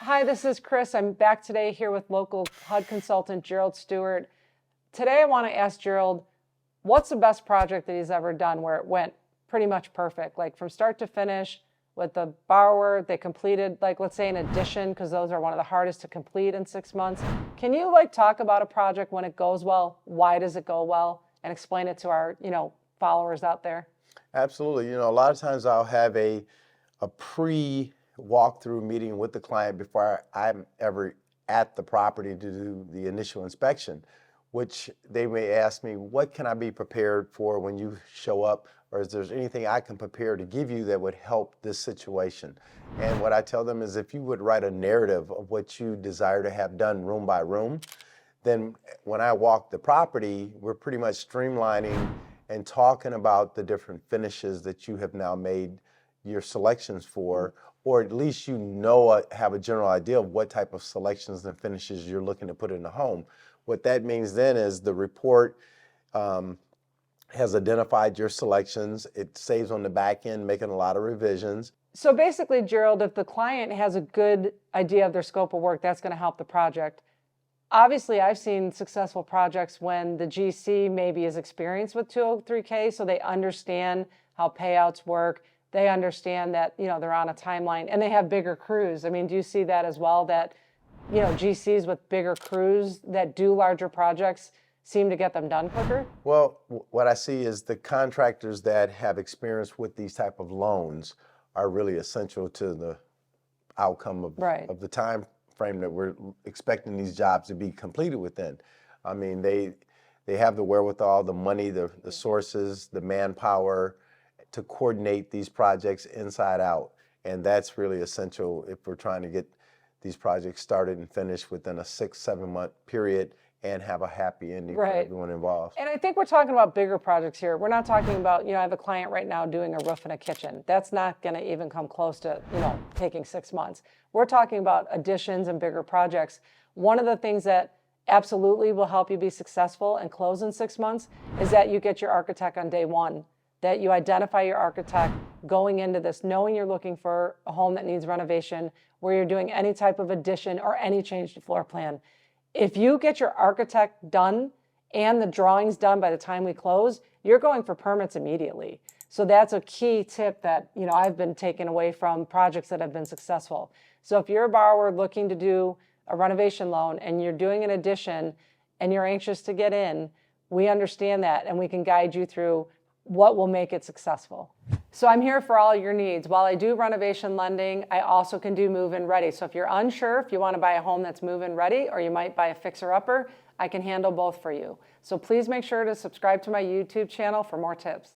Hi, this is Chris. I'm back today here with local HUD consultant Gerald Stewart. Today I want to ask Gerald, what's the best project that he's ever done where it went pretty much perfect, like from start to finish with the borrower, they completed, like let's say an addition, because those are one of the hardest to complete in 6 months. Can you talk about a project when it goes well, why does it go well, and explain it to our, followers out there? Absolutely. A lot of times I'll have a pre-walkthrough meeting with the client before I'm ever at the property to do the initial inspection, which they may ask me, what can I be prepared for when you show up, or is there anything I can prepare to give you that would help this situation? And what I tell them is, if you would write a narrative of what you desire to have done room by room, then when I walk the property, we're pretty much streamlining and talking about the different finishes that you have now made your selections for, or at least have a general idea of what type of selections and finishes you're looking to put in the home. What that means then is the report has identified your selections. It saves on the back end, making a lot of revisions. So basically, Gerald, if the client has a good idea of their scope of work, that's going to help the project. Obviously, I've seen successful projects when the GC maybe is experienced with 203K, so they understand how payouts work. They understand that, they're on a timeline, and they have bigger crews. I mean, do you see that as well, that, GCs with bigger crews that do larger projects seem to get them done quicker? Well, what I see is the contractors that have experience with these type of loans are really essential to the outcome of the time frame that we're expecting these jobs to be completed within. I mean, they have the wherewithal, the money, the sources, the manpower to coordinate these projects inside out. And that's really essential if we're trying to get these projects started and finished within a 6-7 month period and have a happy ending for everyone involved. And I think we're talking about bigger projects here. We're not talking about, I have a client right now doing a roof in a kitchen. That's not going to even come close to, taking 6 months. We're talking about additions and bigger projects. One of the things that absolutely will help you be successful and close in 6 months is that you get your architect on day one, that you identify your architect going into this, knowing you're looking for a home that needs renovation, where you're doing any type of addition or any change to floor plan. If you get your architect done and the drawings done by the time we close, you're going for permits immediately. So that's a key tip that, I've been taking away from projects that have been successful. So if you're a borrower looking to do a renovation loan and you're doing an addition and you're anxious to get in, we understand that and we can guide you through what will make it successful. So I'm here for all your needs. While I do renovation lending, I also can do move-in ready. So if you're unsure if you want to buy a home that's move-in ready, or you might buy a fixer-upper, I can handle both for you. So please make sure to subscribe to my YouTube channel for more tips.